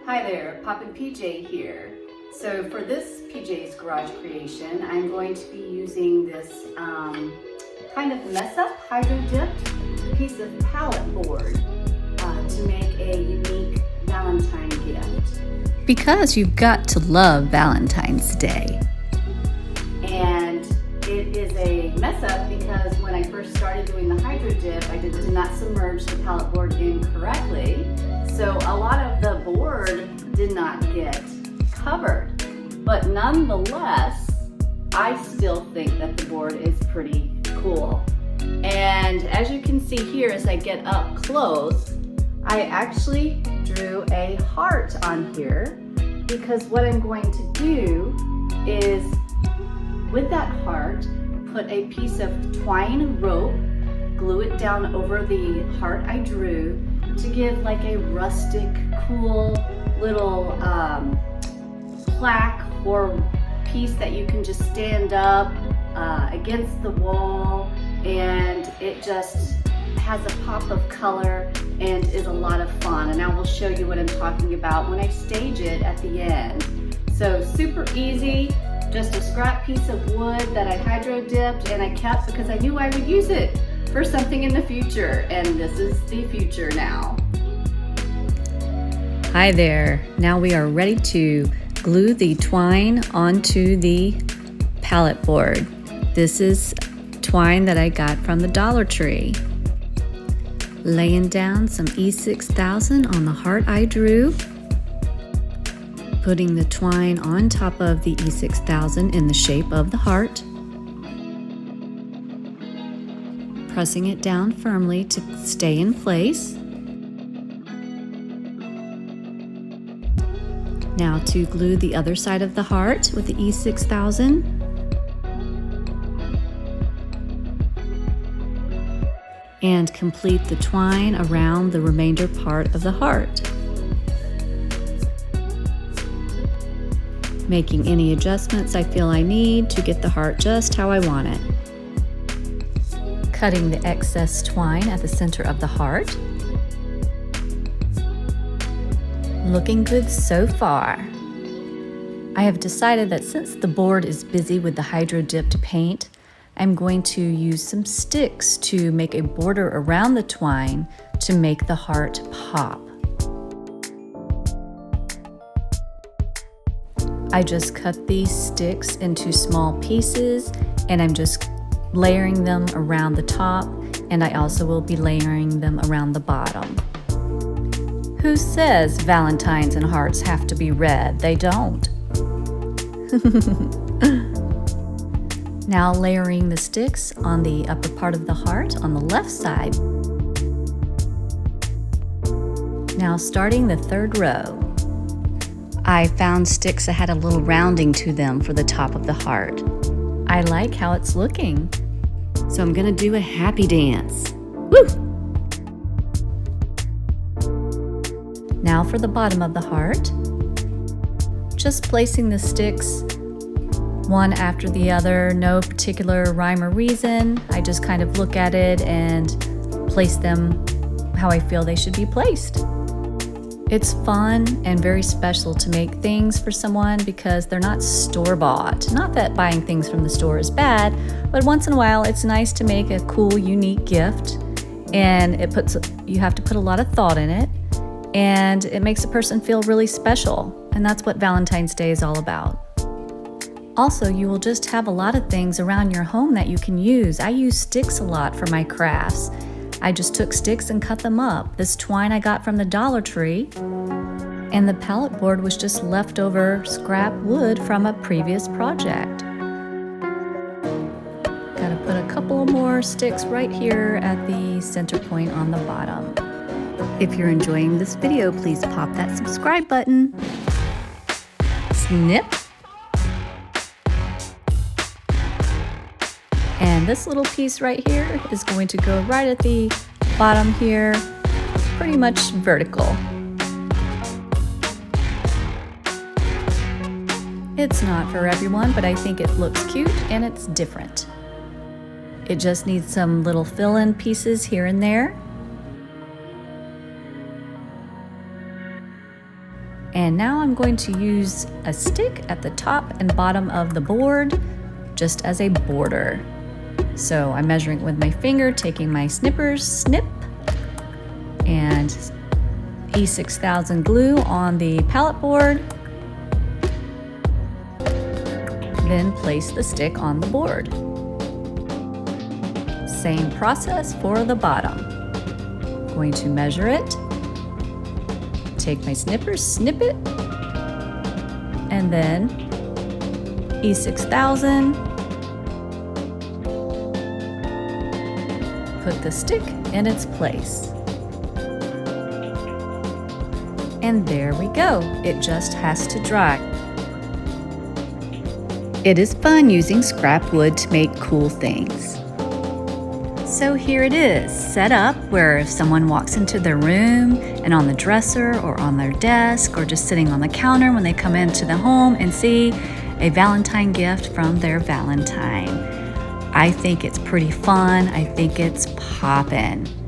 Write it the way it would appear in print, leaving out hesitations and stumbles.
Hi there, Poppin PJ here. So for this PJ's garage creation, I'm going to be using this kind of mess-up hydro-dipped piece of palette board to make a unique Valentine gift. Because you've got to love Valentine's Day. And it is a mess-up because when I first started doing the hydro dip, I did not submerge the palette board in correctly. So a lot of the board did not get covered. But nonetheless, I still think that the board is pretty cool. And as you can see here, as I get up close, I actually drew a heart on here because what I'm going to do is, with that heart, put a piece of twine rope, glue it down over the heart I drew to give like a rustic, cool little plaque or piece that you can just stand up against the wall, and it just has a pop of color and is a lot of fun. And I will show you what I'm talking about when I stage it at the end. So super easy, just a scrap piece of wood that I hydro dipped and I kept because I knew I would use it for something in the future, and this is the future now. Hi there. Now we are ready to glue the twine onto the palette board. This is twine that I got from the Dollar Tree. Laying down some E6000 on the heart I drew. Putting the twine on top of the E6000 in the shape of the heart. Pressing it down firmly to stay in place. Now to glue the other side of the heart with the E6000. And complete the twine around the remainder part of the heart. Making any adjustments I feel I need to get the heart just how I want it. Cutting the excess twine at the center of the heart. Looking good so far. I have decided that since the board is busy with the hydro dipped paint, I'm going to use some sticks to make a border around the twine to make the heart pop. I just cut these sticks into small pieces and I'm just layering them around the top, and I also will be layering them around the bottom. Who says Valentines and hearts have to be red? They don't. Now layering the sticks on the upper part of the heart on the left side. Now starting the third row. I found sticks that had a little rounding to them for the top of the heart. I like how it's looking. So I'm gonna do a happy dance. Woo! Now for the bottom of the heart. Just placing the sticks one after the other, no particular rhyme or reason. I just kind of look at it and place them how I feel they should be placed. It's fun and very special to make things for someone because they're not store-bought. Not that buying things from the store is bad, but once in a while it's nice to make a cool, unique gift, and you have to put a lot of thought in it, and it makes a person feel really special, and that's what Valentine's Day is all about. Also, you will just have a lot of things around your home that you can use. I use sticks a lot for my crafts. I just took sticks and cut them up. This twine I got from the Dollar Tree, and the palette board was just leftover scrap wood from a previous project. Gotta put a couple more sticks right here at the center point on the bottom. If you're enjoying this video, please pop that subscribe button. Snip. And this little piece right here is going to go right at the bottom here, pretty much vertical. It's not for everyone, but I think it looks cute and it's different. It just needs some little fill-in pieces here and there. And now I'm going to use a stick at the top and bottom of the board just as a border. So I'm measuring with my finger, taking my snippers, snip, and E6000 glue on the palette board. Then place the stick on the board. Same process for the bottom. Going to measure it, take my snippers, snip it, and then E6000, put the stick in its place. And there we go, it just has to dry. It is fun using scrap wood to make cool things. So here it is, set up where if someone walks into their room and on the dresser or on their desk or just sitting on the counter when they come into the home and see a Valentine gift from their Valentine. I think it's pretty fun. I think it's poppin'.